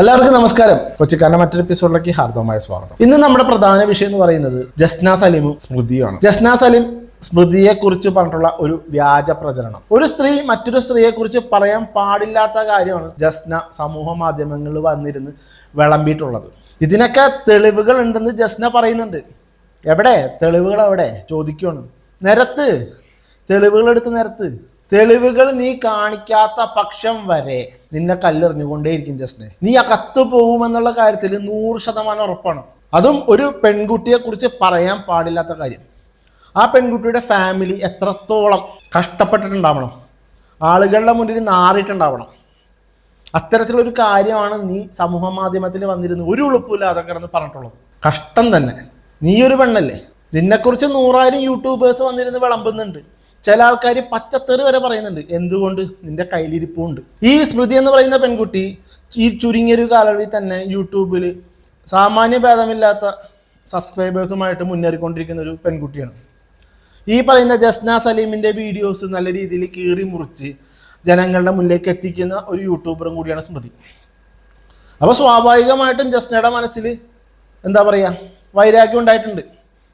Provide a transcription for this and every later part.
എല്ലാവർക്കും നമസ്കാരം. കൊച്ചിക്കാരന്റെ മറ്റൊരു എപ്പിസോഡിലേക്ക് ഹാർദവമായ സ്വാഗതം. ഇന്ന് നമ്മുടെ പ്രധാന വിഷയം എന്ന് പറയുന്നത് ജസ്ന സലീമും സ്മൃതിയുമാണ്. ജസ്ന സലീം സ്മൃതിയെ കുറിച്ച് പറഞ്ഞിട്ടുള്ള ഒരു വ്യാജ പ്രചരണം. ഒരു സ്ത്രീ മറ്റൊരു സ്ത്രീയെ കുറിച്ച് പറയാൻ പാടില്ലാത്ത കാര്യമാണ് ജസ്ന സമൂഹ മാധ്യമങ്ങളിൽ വന്നിരുന്ന് വിളമ്പിയിട്ടുള്ളത്. ഇതിനൊക്കെ തെളിവുകൾ ഉണ്ടെന്ന് ജസ്ന പറയുന്നുണ്ട്. എവിടെ തെളിവുകൾ? എവിടെ ചോദിക്കുകയാണ്. നിരത്ത് തെളിവുകൾ എടുത്ത് നിരത്ത്. തെളിവുകൾ നീ കാണിക്കാത്ത പക്ഷം വരെ നിന്നെ കല്ലെറിഞ്ഞുകൊണ്ടേയിരിക്കും ജസ്നെ. നീ അകത്ത് പോകുമെന്നുള്ള കാര്യത്തിൽ 100% ഉറപ്പാണ്. അതും ഒരു പെൺകുട്ടിയെ കുറിച്ച് പറയാൻ പാടില്ലാത്ത കാര്യം. ആ പെൺകുട്ടിയുടെ ഫാമിലി എത്രത്തോളം കഷ്ടപ്പെട്ടിട്ടുണ്ടാവണം, ആളുകളുടെ മുന്നിൽ നാറിയിട്ടുണ്ടാവണം. അത്തരത്തിലൊരു കാര്യമാണ് നീ സമൂഹ മാധ്യമത്തിൽ വന്നിരുന്ന് ഒരു ഉളുപ്പില്ലാതെ കിടന്ന് പറഞ്ഞിട്ടുള്ളത്. കഷ്ടം തന്നെ. നീ ഒരു പെണ്ണല്ലേ? നിന്നെക്കുറിച്ച് 100,000 യൂട്യൂബേഴ്സ് വന്നിരുന്ന് വിളമ്പുന്നുണ്ട്. ചില ആൾക്കാർ പച്ചത്തെറി വരെ പറയുന്നുണ്ട്. എന്തുകൊണ്ട്? നിന്റെ കയ്യിലിരിപ്പുണ്ട്. ഈ സ്മൃതി എന്ന് പറയുന്ന പെൺകുട്ടി ഈ ചുരുങ്ങിയൊരു കാലയളവിൽ തന്നെ യൂട്യൂബിൽ സാമാന്യ ഭേദമില്ലാത്ത സബ്സ്ക്രൈബേഴ്സുമായിട്ട് മുന്നേറിക്കൊണ്ടിരിക്കുന്ന ഒരു പെൺകുട്ടിയാണ്. ഈ പറയുന്ന ജസ്ന സലീമിൻ്റെ വീഡിയോസ് നല്ല രീതിയിൽ കീറി മുറിച്ച് ജനങ്ങളുടെ മുന്നിലേക്ക് എത്തിക്കുന്ന ഒരു യൂട്യൂബറും കൂടിയാണ് സ്മൃതി. അപ്പോൾ സ്വാഭാവികമായിട്ടും ജസ്നയുടെ മനസ്സിൽ എന്താ പറയുക, വൈരാഗ്യം ഉണ്ടായിട്ടുണ്ട്.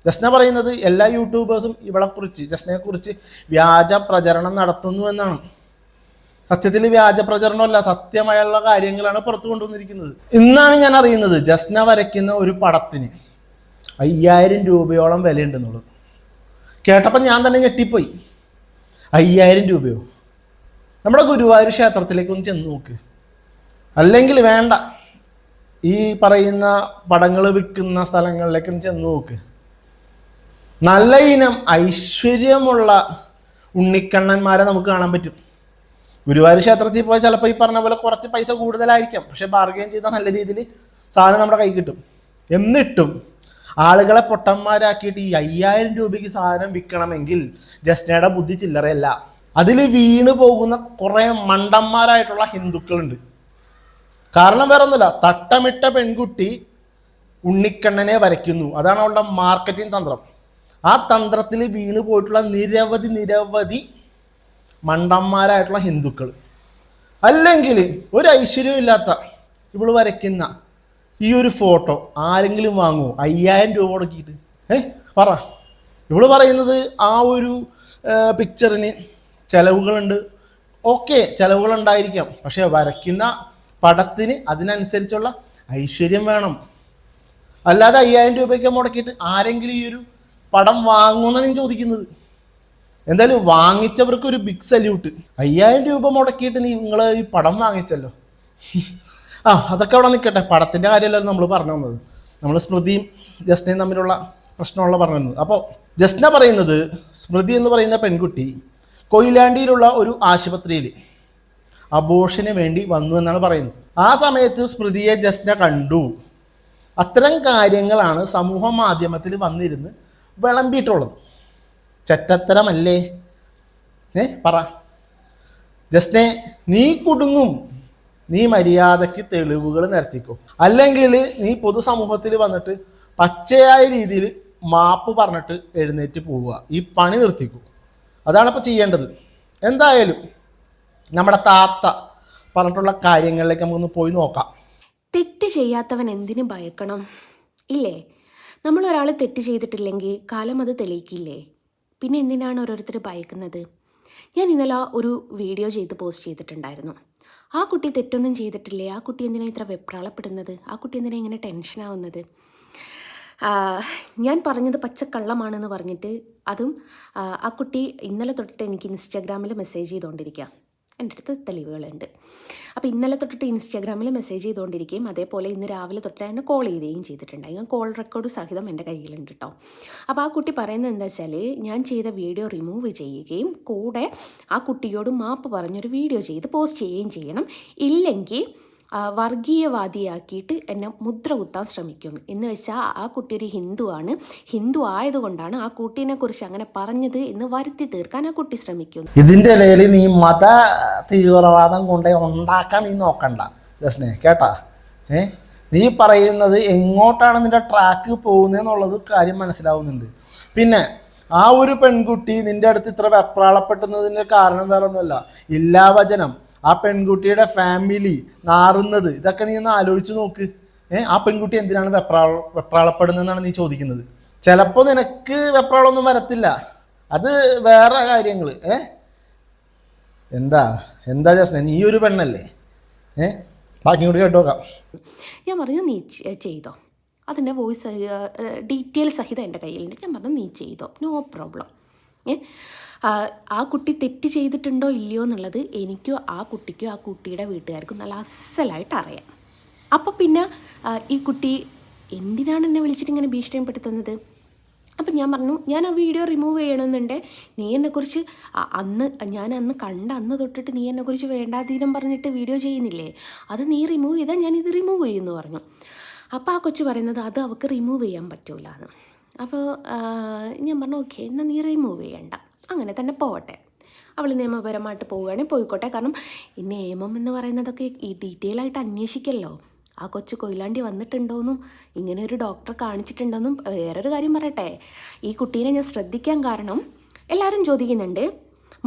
ജസ്ന പറയുന്നത് എല്ലാ യൂട്യൂബേഴ്സും ഇവളെക്കുറിച്ച്, ജസ്നയെക്കുറിച്ച് വ്യാജ പ്രചരണം നടത്തുന്നു എന്നാണ്. സത്യത്തിൽ വ്യാജ പ്രചരണമല്ല, സത്യമായുള്ള കാര്യങ്ങളാണ് പുറത്തു കൊണ്ടുവന്നിരിക്കുന്നത്. ഇന്നാണ് ഞാൻ അറിയുന്നത് ജസ്ന വരയ്ക്കുന്ന ഒരു പടത്തിന് 5,000 രൂപയോളം വിലയുണ്ടെന്നുള്ളത്. കേട്ടപ്പോൾ ഞാൻ തന്നെ ഞെട്ടിപ്പോയി. 5,000 രൂപയോ? നമ്മുടെ ഗുരുവായൂർ ക്ഷേത്രത്തിലേക്ക് ഒന്ന് ചെന്ന് നോക്ക്. അല്ലെങ്കിൽ വേണ്ട, ഈ പറയുന്ന പടങ്ങൾ വിൽക്കുന്ന സ്ഥലങ്ങളിലേക്ക് ഒന്ന് ചെന്ന് നോക്ക്. നല്ല ഇനം ഐശ്വര്യമുള്ള ഉണ്ണിക്കണ്ണന്മാരെ നമുക്ക് കാണാൻ പറ്റും. ഗുരുവായൂർ ക്ഷേത്രത്തിൽ പോയാൽ ചിലപ്പോൾ ഈ പറഞ്ഞ പോലെ കുറച്ച് പൈസ കൂടുതലായിരിക്കാം, പക്ഷെ ബാർഗെയിൻ ചെയ്താൽ നല്ല രീതിയിൽ സാധനം നമ്മുടെ കൈ കിട്ടും. എന്നിട്ടും ആളുകളെ പൊട്ടന്മാരാക്കിയിട്ട് ഈ 5,000 രൂപയ്ക്ക് സാധനം വിൽക്കണമെങ്കിൽ ജസ്നയുടെ ബുദ്ധി ചില്ലറയല്ല. അതിൽ വീണ് പോകുന്ന കുറേ മണ്ടന്മാരായിട്ടുള്ള ഹിന്ദുക്കളുണ്ട്. കാരണം വേറെ ഒന്നുമില്ല, തട്ടമിട്ട പെൺകുട്ടി ഉണ്ണിക്കണ്ണനെ വരയ്ക്കുന്നു. അതാണ് അവളുടെ മാർക്കറ്റിംഗ് തന്ത്രം. ആ തന്ത്രത്തിൽ വീണ് പോയിട്ടുള്ള നിരവധി മണ്ടന്മാരായിട്ടുള്ള ഹിന്ദുക്കൾ. അല്ലെങ്കിൽ ഒരു ഐശ്വര്യമില്ലാത്ത ഇവള് വരയ്ക്കുന്ന ഈ ഒരു ഫോട്ടോ ആരെങ്കിലും വാങ്ങുമോ 5,000 രൂപ മുടക്കിയിട്ട്? പറ. ഇവള് പറയുന്നത് ആ ഒരു പിക്ചറിന് ചിലവുകളുണ്ട്. ഓക്കെ, ചിലവുകളുണ്ടായിരിക്കാം, പക്ഷെ വരയ്ക്കുന്ന പടത്തിന് അതിനനുസരിച്ചുള്ള ഐശ്വര്യം വേണം. അല്ലാതെ 5,000 രൂപയ്ക്ക് മുടക്കിയിട്ട് ആരെങ്കിലും ഈ ഒരു പടം വാങ്ങുമെന്നാണ് ഞാൻ ചോദിക്കുന്നത്. എന്തായാലും വാങ്ങിച്ചവർക്ക് ഒരു ബിഗ് സല്യൂട്ട്. 5,000 രൂപ മുടക്കിയിട്ട് നിങ്ങൾ ഈ പടം വാങ്ങിച്ചല്ലോ. അതൊക്കെ അവിടെ നിൽക്കട്ടെ. പടത്തിൻ്റെ കാര്യമല്ലല്ലോ നമ്മൾ പറഞ്ഞു വന്നത്. നമ്മൾ സ്മൃതിയും ജസ്നയും തമ്മിലുള്ള പ്രശ്നമുള്ള പറഞ്ഞു വന്നത്. അപ്പോൾ ജസ്ന പറയുന്നത്, സ്മൃതി എന്ന് പറയുന്ന പെൺകുട്ടി കൊയിലാണ്ടിയിലുള്ള ഒരു ആശുപത്രിയിൽ അബോർഷന് വേണ്ടി വന്നു എന്നാണ് പറയുന്നത്. ആ സമയത്ത് സ്മൃതിയെ ജസ്ന കണ്ടു. അത്തരം കാര്യങ്ങളാണ് സമൂഹ മാധ്യമത്തിൽ വന്നിരുന്ന് വിളമ്പിയിട്ടുള്ളത്. ചെറ്റത്തരമല്ലേ? പറ ജസ്നെ, നീ കുടുങ്ങും. നീ മര്യാദയ്ക്ക് തെളിവുകൾ നിരത്തിക്കോ, അല്ലെങ്കിൽ നീ പൊതുസമൂഹത്തിൽ വന്നിട്ട് പച്ചയായ രീതിയിൽ മാപ്പ് പറഞ്ഞിട്ട് എഴുന്നേറ്റ് പോവുക. ഈ പണി നിർത്തിക്കൂ. അതാണിപ്പോൾ ചെയ്യേണ്ടത്. എന്തായാലും നമ്മുടെ താത്ത പറഞ്ഞിട്ടുള്ള കാര്യങ്ങളിലേക്ക് നമുക്കൊന്ന് പോയി നോക്കാം. തെറ്റ് ചെയ്യാത്തവൻ എന്തിനു ഭയക്കണം? ഇല്ലേ? നമ്മളൊരാൾ തെറ്റ് ചെയ്തിട്ടില്ലെങ്കിൽ കാലം അത് തെളിയിക്കില്ലേ? പിന്നെ എന്തിനാണ് ഓരോരുത്തർ ഭയക്കുന്നത്? ഞാൻ ഇന്നലെ ഒരു വീഡിയോ ചെയ്ത് പോസ്റ്റ് ചെയ്തിട്ടുണ്ടായിരുന്നു. ആ കുട്ടി തെറ്റൊന്നും ചെയ്തിട്ടില്ലേ? ആ കുട്ടി എന്തിനാണ് ഇത്ര വെപ്രാളപ്പെടുന്നത്? ആ കുട്ടി എന്തിനാണ് ഇങ്ങനെ ടെൻഷനാവുന്നത്? ഞാൻ പറഞ്ഞത് പച്ചക്കള്ളമാണെന്ന് പറഞ്ഞിട്ട് അതും ആ കുട്ടി ഇന്നലെ തൊട്ടിട്ട് എനിക്ക് ഇൻസ്റ്റാഗ്രാമിൽ മെസ്സേജ് ചെയ്തുകൊണ്ടിരിക്കുക. എൻ്റെ അടുത്ത് തെളിവുകളുണ്ട്. അപ്പോൾ ഇന്നലെ തൊട്ടിട്ട് ഇൻസ്റ്റാഗ്രാമിൽ മെസ്സേജ് ചെയ്തുകൊണ്ടിരിക്കുകയും അതേപോലെ ഇന്ന് രാവിലെ തൊട്ട് എന്നെ കോൾ ചെയ്യുകയും ചെയ്തിട്ടുണ്ടായി. ഞാൻ കോൾ റെക്കോർഡ് സഹിതം എൻ്റെ കയ്യിലുണ്ട് കേട്ടോ. അപ്പോൾ ആ കുട്ടി പറയുന്നത് എന്താ വെച്ചാൽ, ഞാൻ ചെയ്ത വീഡിയോ റിമൂവ് ചെയ്യുകയും കൂടെ ആ കുട്ടിയോട് മാപ്പ് പറഞ്ഞൊരു വീഡിയോ ചെയ്ത് പോസ്റ്റ് ചെയ്യുകയും ചെയ്യണം. ഇല്ലെങ്കിൽ വർഗീയവാദിയാക്കിയിട്ട് എന്നെ മുദ്ര കുത്താൻ ശ്രമിക്കും എന്ന് വെച്ചാൽ ആ കുട്ടി ഒരു ഹിന്ദുവാണ്, ഹിന്ദു ആയതുകൊണ്ടാണ് ആ കുട്ടീനെ കുറിച്ച് അങ്ങനെ പറഞ്ഞത് എന്ന് വരുത്തി തീർക്കാൻ ആ കുട്ടി ശ്രമിക്കുന്നു. ഇതിൻ്റെ ഇടയിൽ നീ മത തീവ്രവാദം കൊണ്ടേ ഉണ്ടാക്കാൻ നീ നോക്കണ്ട ജസ്നെ, കേട്ടാ? നീ പറയുന്നത് എങ്ങോട്ടാണ് നിന്റെ ട്രാക്ക് പോകുന്നതെന്നുള്ളത് കാര്യം മനസ്സിലാവുന്നുണ്ട്. പിന്നെ ആ ഒരു പെൺകുട്ടി നിന്റെ അടുത്ത് ഇത്ര വെപ്രാളപ്പെടുന്നതിൻ്റെ കാരണം വേറെ ഒന്നുമല്ല. ഇല്ലാവചനം ആ പെൺകുട്ടിയുടെ ഫാമിലി നാറുന്നത്, ഇതൊക്കെ നീ ഒന്ന് ആലോചിച്ച് നോക്ക്. ആ പെൺകുട്ടി എന്തിനാണ് വെപ്രാളപ്പെടുന്നതെന്നാണ് നീ ചോദിക്കുന്നത്. ചിലപ്പോൾ നിനക്ക് വെപ്രാളമൊന്നും വരത്തില്ല, അത് വേറെ കാര്യങ്ങൾ. എന്താ ജസ്ന, നീ ഒരു പെണ്ണല്ലേ? ബാക്കി കൂടി കേട്ടോക്കാം. ഞാൻ പറഞ്ഞു നീ ചെയ്തോ, അതിൻ്റെ വോയിസ് ഡീറ്റെയിൽ സഹിതം എൻ്റെ കയ്യിലുണ്ട്. ഞാൻ പറഞ്ഞു നീ ചെയ്തോ, നോ പ്രോബ്ലം. ആ കുട്ടി തെറ്റ് ചെയ്തിട്ടുണ്ടോ ഇല്ലയോ എന്നുള്ളത് എനിക്കോ ആ കുട്ടിക്കോ ആ കുട്ടിയുടെ വീട്ടുകാർക്കും നല്ല അസലായിട്ട് അറിയാം. അപ്പോൾ പിന്നെ ഈ കുട്ടി എന്തിനാണ് എന്നെ വിളിച്ചിട്ട് ഇങ്ങനെ ഭീഷണിപ്പെടുത്തുന്നത്? അപ്പം ഞാൻ പറഞ്ഞു, ഞാൻ ആ വീഡിയോ റിമൂവ് ചെയ്യണമെന്നുണ്ട്. നീ എന്നെക്കുറിച്ച് ഞാൻ അന്ന് കണ്ട അന്ന് തൊട്ടിട്ട് നീ എന്നെക്കുറിച്ച് വേണ്ടാതീരം പറഞ്ഞിട്ട് വീഡിയോ ചെയ്യുന്നില്ലേ, അത് നീ റിമൂവ് ചെയ്താൽ ഞാനിത് റിമൂവ് ചെയ്യുമെന്ന് പറഞ്ഞു. അപ്പോൾ ആ കൊച്ചു പറയുന്നത് അത് അവൾക്ക് റിമൂവ് ചെയ്യാൻ പറ്റൂല എന്ന്. അപ്പോൾ ഞാൻ പറഞ്ഞു ഓക്കെ, എന്നാൽ നീ റിമൂവ് ചെയ്യണ്ട, അങ്ങനെ തന്നെ പോവട്ടെ. അവൾ നിയമപരമായിട്ട് പോവുകയാണെങ്കിൽ പോയിക്കോട്ടെ. കാരണം ഈ നിയമം എന്ന് പറയുന്നതൊക്കെ ഈ ഡീറ്റെയിൽ ആയിട്ട് അന്വേഷിക്കല്ലോ. ആ കൊച്ചു കൊയിലാണ്ടി വന്നിട്ടുണ്ടോയെന്നും ഇങ്ങനെ ഒരു ഡോക്ടറെ കാണിച്ചിട്ടുണ്ടോയെന്നും. വേറൊരു കാര്യം പറയട്ടെ, ഈ കുട്ടീനെ ഞാൻ ശ്രദ്ധിക്കാൻ കാരണം എല്ലാവരും ചോദിക്കുന്നുണ്ട്,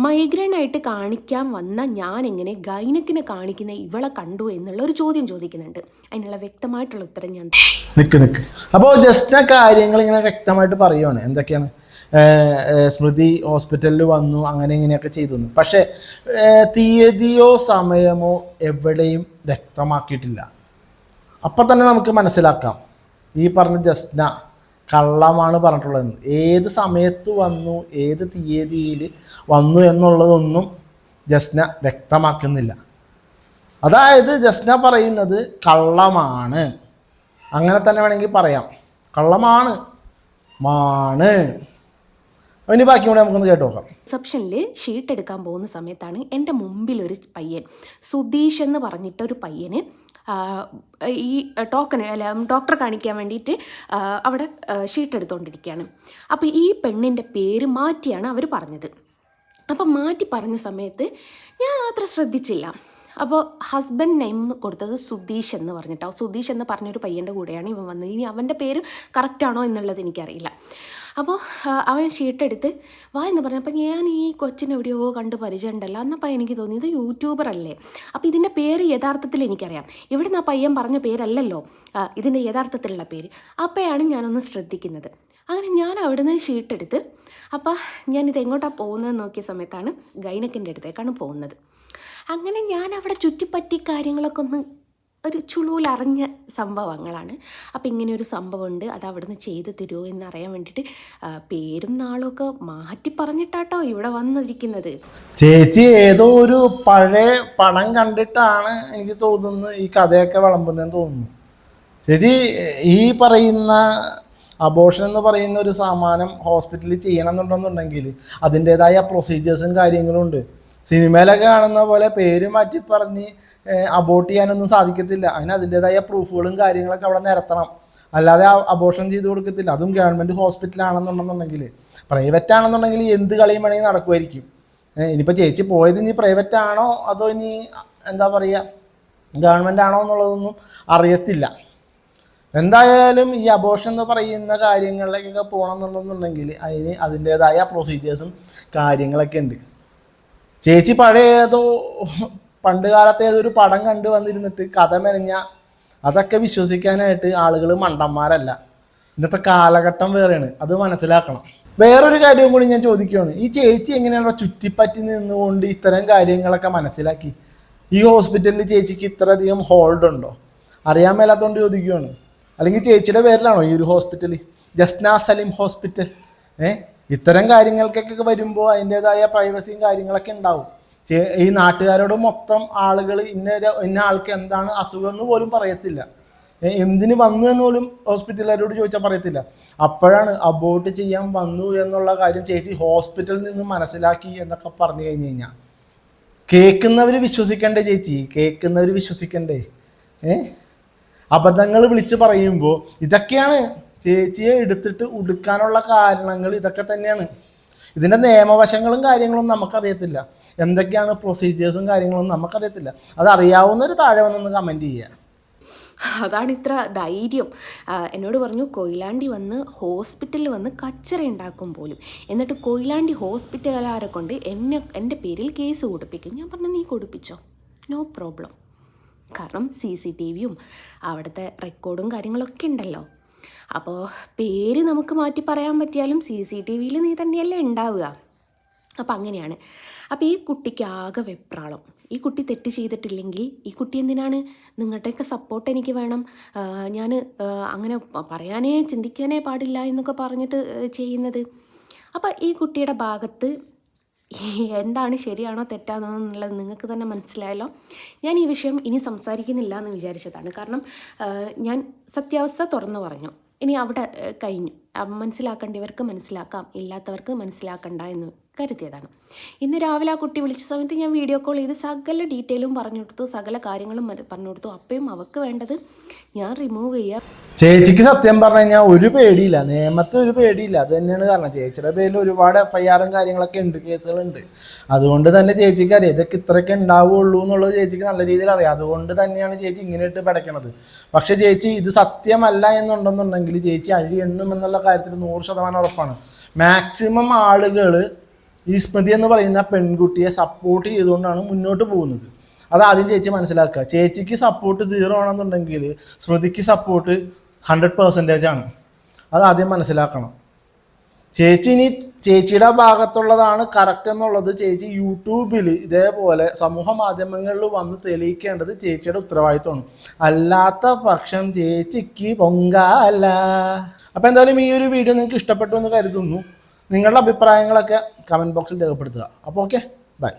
മൈഗ്രെയിൻ ആയിട്ട് കാണിക്കാൻ വന്ന ഞാൻ എങ്ങനെ ഗൈനക്കിനെ കാണിക്കുന്ന ഇവളെ കണ്ടു എന്നുള്ള ഒരു ചോദ്യം ചോദിക്കുന്നുണ്ട്. അതിനുള്ള വ്യക്തമായിട്ടുള്ള ഉത്തരം ഞാൻ നിൽക്ക്. അപ്പോൾ ജസ്റ്റ് ആ കാര്യങ്ങൾ ഇങ്ങനെ വ്യക്തമായിട്ട് പറയുവാണ്. എന്തൊക്കെയാണ്? സ്മൃതി ഹോസ്പിറ്റലിൽ വന്നു, അങ്ങനെ ഇങ്ങനെയൊക്കെ ചെയ്തു. പക്ഷേ തീയതിയോ സമയമോ എവിടെയും വ്യക്തമാക്കിയിട്ടില്ല. അപ്പം തന്നെ നമുക്ക് മനസ്സിലാക്കാം ഈ പറഞ്ഞ ജസ്ന കള്ളമാണ് പറഞ്ഞിട്ടുള്ളതെന്ന്. ഏത് സമയത്ത് വന്നു, ഏത് തീയതിയിൽ വന്നു എന്നുള്ളതൊന്നും ജസ്ന വ്യക്തമാക്കുന്നില്ല. അതായത് ജസ്ന പറയുന്നത് കള്ളമാണ്, അങ്ങനെ തന്നെ വേണമെങ്കിൽ പറയാം. കള്ളമാണ് അതിന് ബാക്കി കൂടെ നമുക്കൊന്ന് കേട്ട് നോക്കാം. റിസപ്ഷനിൽ ഷീട്ട് എടുക്കാൻ പോകുന്ന സമയത്താണ് എൻ്റെ മുമ്പിലൊരു പയ്യൻ, സുധീഷ് എന്ന് പറഞ്ഞിട്ടൊരു പയ്യന് ഈ ഡോക്ടറെ കാണിക്കാൻ വേണ്ടിയിട്ട് അവിടെ ഷീട്ട് എടുത്തുകൊണ്ടിരിക്കുകയാണ്. അപ്പോൾ ഈ പെണ്ണിൻ്റെ പേര് മാറ്റിയാണ് അവർ പറഞ്ഞത്. അപ്പം മാറ്റി പറഞ്ഞ സമയത്ത് ഞാൻ അത്ര ശ്രദ്ധിച്ചില്ല. അപ്പോൾ ഹസ്ബൻഡ് നെയിം കൊടുത്തത് സുധീഷ് എന്ന് പറഞ്ഞിട്ടാണ്. സുധീഷ് എന്ന് പറഞ്ഞൊരു പയ്യൻ്റെ കൂടെയാണ് ഇവൻ വന്നത്. ഇനി അവൻ്റെ പേര് കറക്റ്റാണോ എന്നുള്ളത് എനിക്കറിയില്ല. അപ്പോൾ അവൻ ഷീട്ടെടുത്ത് വാ എന്ന് പറഞ്ഞപ്പോൾ ഞാൻ ഈ കൊച്ചിനെ എവിടെയോ കണ്ട് പരിചയമുണ്ടല്ലോ എന്നപ്പോൾ എനിക്ക് തോന്നി ഇത് യൂട്യൂബർ അല്ലേ. അപ്പോൾ ഇതിൻ്റെ പേര് യഥാർത്ഥത്തിൽ എനിക്കറിയാം, ഇവിടുന്ന് ആ പയ്യൻ പറഞ്ഞ പേരല്ലല്ലോ ഇതിൻ്റെ യഥാർത്ഥത്തിലുള്ള പേര്. അപ്പോഴാണ് ഞാനൊന്ന് ശ്രദ്ധിക്കുന്നത്. അങ്ങനെ ഞാൻ അവിടുന്ന് ഷീട്ടെടുത്ത് അപ്പോൾ ഞാനിത് എങ്ങോട്ടാണ് പോകുന്നതെന്ന് നോക്കിയ സമയത്താണ് ഗൈനക്കിൻ്റെ അടുത്തേക്കാണ് പോകുന്നത്. അങ്ങനെ ഞാൻ അവിടെ ചുറ്റിപ്പറ്റി കാര്യങ്ങളൊക്കെ ഒന്ന് ഒരു ചുളൂലറിഞ്ഞ സംഭവങ്ങളാണ്. അപ്പോൾ ഇങ്ങനെയൊരു സംഭവമുണ്ട്, അത് അവിടുന്ന് ചെയ്ത് തരുമോ എന്നറിയാൻ വേണ്ടിയിട്ട് പേരും നാളുമൊക്കെ മാറ്റി പറഞ്ഞിട്ടാട്ടോ ഇവിടെ വന്നിരിക്കുന്നത്. ചേച്ചി ഏതോ ഒരു പഴയ പടം കണ്ടിട്ടാണ് എനിക്ക് തോന്നുന്നത് ഈ കഥയൊക്കെ വിളമ്പുന്നതെന്ന് തോന്നുന്നു. ചേച്ചി ഈ പറയുന്ന അബോർഷൻ എന്ന് പറയുന്ന ഒരു സാമാനം ഹോസ്പിറ്റലിൽ ചെയ്യണമെന്നുണ്ടെന്നുണ്ടെങ്കിൽ അതിൻ്റേതായ പ്രൊസീജിയേഴ്സും കാര്യങ്ങളും ഉണ്ട്. സിനിമയിലൊക്കെ കാണുന്ന പോലെ പേര് മാറ്റി പറഞ്ഞ് അബോർട്ട് ചെയ്യാനൊന്നും സാധിക്കത്തില്ല. അതിൻ്റേതായ പ്രൂഫുകളും കാര്യങ്ങളൊക്കെ അവിടെ നിരത്തണം, അല്ലാതെ അബോർഷൻ ചെയ്ത് കൊടുക്കത്തില്ല. അതും ഗവൺമെൻറ് ഹോസ്പിറ്റലാണെന്നുണ്ടെന്നുണ്ടെങ്കിൽ. പ്രൈവറ്റ് ആണെന്നുണ്ടെങ്കിൽ എന്ത് കളിയും വേണമെങ്കിൽ നടക്കുമായിരിക്കും. ഇനിയിപ്പോൾ ചേച്ചി പോയത് ഇനി പ്രൈവറ്റ് ആണോ അതോ ഇനി എന്താ പറയുക ഗവൺമെൻറ് ആണോ എന്നുള്ളതൊന്നും അറിയത്തില്ല. എന്തായാലും ഈ അബോർഷൻ എന്ന് പറയുന്ന കാര്യങ്ങളിലേക്കൊക്കെ പോകണമെന്നുണ്ടെന്നുണ്ടെങ്കിൽ അതിൻ്റേതായ പ്രൊസീജിയേഴ്സും കാര്യങ്ങളൊക്കെ ഉണ്ട്. ചേച്ചി പഴയ പണ്ട് കാലത്തെ ഏതൊരു പടം കണ്ടു വന്നിരുന്നിട്ട് കഥ മെനഞ്ഞ അതൊക്കെ വിശ്വസിക്കാനായിട്ട് ആളുകൾ മണ്ടന്മാരല്ല. ഇന്നത്തെ കാലഘട്ടം വേറെയാണ്, അത് മനസ്സിലാക്കണം. വേറൊരു കാര്യവും കൂടി ഞാൻ ചോദിക്കുകയാണ്, ഈ ചേച്ചി എങ്ങനെയാണോ ചുറ്റിപ്പറ്റി നിന്നുകൊണ്ട് ഇത്തരം കാര്യങ്ങളൊക്കെ മനസ്സിലാക്കി? ഈ ഹോസ്പിറ്റലിൽ ചേച്ചിക്ക് ഇത്രയധികം ഹോൾഡ് ഉണ്ടോ? അറിയാൻ മേലാത്തതുകൊണ്ട് ചോദിക്കുകയാണ്. അല്ലെങ്കിൽ ചേച്ചിയുടെ പേരിലാണോ ഈ ഒരു ഹോസ്പിറ്റൽ, ജസ്ന സലിം ഹോസ്പിറ്റൽ? ഇത്തരം കാര്യങ്ങൾക്കൊക്കെ വരുമ്പോൾ അതിൻ്റേതായ പ്രൈവസിയും കാര്യങ്ങളൊക്കെ ഉണ്ടാവും. ഈ നാട്ടുകാരോട് മൊത്തം ആളുകൾ ഇന്ന ആൾക്ക് എന്താണ് അസുഖം എന്ന് പോലും പറയത്തില്ല, എന്തിന് വന്നു എന്ന് പോലും ഹോസ്പിറ്റലുകാരോട് ചോദിച്ചാൽ പറയത്തില്ല. അപ്പോഴാണ് അബോർട്ട് ചെയ്യാൻ വന്നു എന്നുള്ള കാര്യം ചേച്ചി ഹോസ്പിറ്റലിൽ നിന്ന് മനസ്സിലാക്കി എന്നൊക്കെ പറഞ്ഞു കഴിഞ്ഞ് കഴിഞ്ഞാൽ കേൾക്കുന്നവർ വിശ്വസിക്കണ്ടേ ചേച്ചി? കേൾക്കുന്നവർ വിശ്വസിക്കണ്ടേ? അബദ്ധങ്ങൾ വിളിച്ച് പറയുമ്പോൾ ഇതൊക്കെയാണ് ചേച്ചിയെ എടുത്തിട്ട് ഉടുക്കാനുള്ള കാരണങ്ങൾ. ഇതൊക്കെ തന്നെയാണ്. ഇതിൻ്റെ നിയമവശങ്ങളും കാര്യങ്ങളും നമുക്കറിയത്തില്ല, എന്തൊക്കെയാണ് പ്രൊസീജിയേഴ്സും കാര്യങ്ങളും നമുക്കറിയത്തില്ല. അതറിയാവുന്നവർ താഴെ വന്നൊന്ന് കമൻറ്റ് ചെയ്യുക. അതാണ് ഇത്ര ധൈര്യം. എന്നോട് പറഞ്ഞു കൊയിലാണ്ടി വന്ന് ഹോസ്പിറ്റലിൽ വന്ന് കച്ചറ ഉണ്ടാക്കും പോലും, എന്നിട്ട് കൊയിലാണ്ടി ഹോസ്പിറ്റലുകാരെ കൊണ്ട് എൻ്റെ പേരിൽ കേസ് കൊടുപ്പിക്കും. ഞാൻ പറഞ്ഞു നീ കൊടുപ്പിച്ചോ, നോ പ്രോബ്ലം. കാരണം CCTVയും അവിടുത്തെ റെക്കോർഡും കാര്യങ്ങളൊക്കെ ഉണ്ടല്ലോ. അപ്പോൾ പേര് നമുക്ക് മാറ്റി പറയാൻ പറ്റിയാലും CCTVയിൽ നീ തന്നെയല്ലേ ഉണ്ടാവുക. അപ്പം അങ്ങനെയാണ്. അപ്പോൾ ഈ കുട്ടിക്ക് ആകെ വെപ്രാളം. ഈ കുട്ടി തെറ്റ് ചെയ്തിട്ടില്ലെങ്കിൽ ഈ കുട്ടി എന്തിനാണ് നിങ്ങളുടെയൊക്കെ സപ്പോർട്ട് എനിക്ക് വേണം, ഞാൻ അങ്ങനെ പറയാനേ ചിന്തിക്കാനേ പാടില്ല എന്നൊക്കെ പറഞ്ഞിട്ട് ചെയ്യുന്നത്. അപ്പോൾ ഈ കുട്ടിയുടെ ഭാഗത്ത് എന്താണ് ശരിയാണോ തെറ്റാണോ എന്നുള്ളത് നിങ്ങൾക്ക് തന്നെ മനസ്സിലായല്ലോ. ഞാൻ ഈ വിഷയം ഇനി സംസാരിക്കുന്നില്ല എന്ന് വിചാരിച്ചതാണ്. കാരണം ഞാൻ സത്യാവസ്ഥ തുറന്നു പറഞ്ഞു. ഇനി അവിടെ കഴിഞ്ഞു. മനസ്സിലാക്കേണ്ടവർക്ക് മനസ്സിലാക്കാം, ഇല്ലാത്തവർക്ക് മനസ്സിലാക്കണ്ട എന്ന് കരുതിയതാണ്. ഇന്ന് രാവിലെ ആ കുട്ടി വിളിച്ച സമയത്ത് ഞാൻ വീഡിയോ കോൾ ചെയ്ത് സകല ഡീറ്റെയിലും പറഞ്ഞു കൊടുത്തു, സകല കാര്യങ്ങളും പറഞ്ഞു കൊടുത്തു. അപ്പോഴും അവൾക്ക് വേണ്ടത് ഞാൻ റിമൂവ് ചെയ്യാം. ചേച്ചിക്ക് സത്യം പറഞ്ഞു കഴിഞ്ഞാൽ ഒരു പേടിയില്ല, നിയമത്തെ ഒരു പേടിയില്ല. അത് തന്നെയാണ് കാരണം. ചേച്ചിയുടെ പേരിൽ ഒരുപാട് FIR കാര്യങ്ങളൊക്കെ ഉണ്ട്, കേസുകളുണ്ട്. അതുകൊണ്ട് തന്നെ ചേച്ചിക്ക് അറിയാം ഇതൊക്കെ ഇത്രയൊക്കെ ഉണ്ടാവുള്ളൂ എന്നുള്ളത് ചേച്ചിക്ക് നല്ല രീതിയിൽ അറിയാം. അതുകൊണ്ട് തന്നെയാണ് ചേച്ചി ഇങ്ങനെ ഇട്ട് പിടയ്ക്കണത്. പക്ഷെ ചേച്ചി ഇത് സത്യമല്ല എന്നുണ്ടെന്നുണ്ടെങ്കിൽ ചേച്ചി അഴി എണ്ണും എന്നുള്ള കാര്യത്തിൽ 100% ഉറപ്പാണ്. മാക്സിമം ആളുകൾ ഈ സ്മൃതി എന്ന് പറയുന്ന പെൺകുട്ടിയെ സപ്പോർട്ട് ചെയ്തുകൊണ്ടാണ് മുന്നോട്ട് പോകുന്നത്. അത് ആദ്യം ചേച്ചി മനസ്സിലാക്കുക. ചേച്ചിക്ക് സപ്പോർട്ട് 0 ആണെന്നുണ്ടെങ്കിൽ സ്മൃതിക്ക് സപ്പോർട്ട് 100% ആണ്. അത് ആദ്യം മനസ്സിലാക്കണം. ചേച്ചി ഇനി ചേച്ചിയുടെ ഭാഗത്തുള്ളതാണ് കറക്റ്റ് എന്നുള്ളത് ചേച്ചി യൂട്യൂബിൽ ഇതേപോലെ സമൂഹ മാധ്യമങ്ങളിൽ വന്ന് തെളിയിക്കേണ്ടത് ചേച്ചിയുടെ ഉത്തരവാദിത്വമാണ്. അല്ലാത്ത പക്ഷം ചേച്ചിക്ക് പൊങ്കാല. അപ്പോൾ എന്തായാലും ഈ ഒരു വീഡിയോ നിങ്ങൾക്ക് ഇഷ്ടപ്പെട്ടു എന്ന് കരുതുന്നു. നിങ്ങളുടെ അഭിപ്രായങ്ങളൊക്കെ കമൻറ്റ് ബോക്സിൽ രേഖപ്പെടുത്തുക. അപ്പോൾ ഓക്കെ, ബൈ.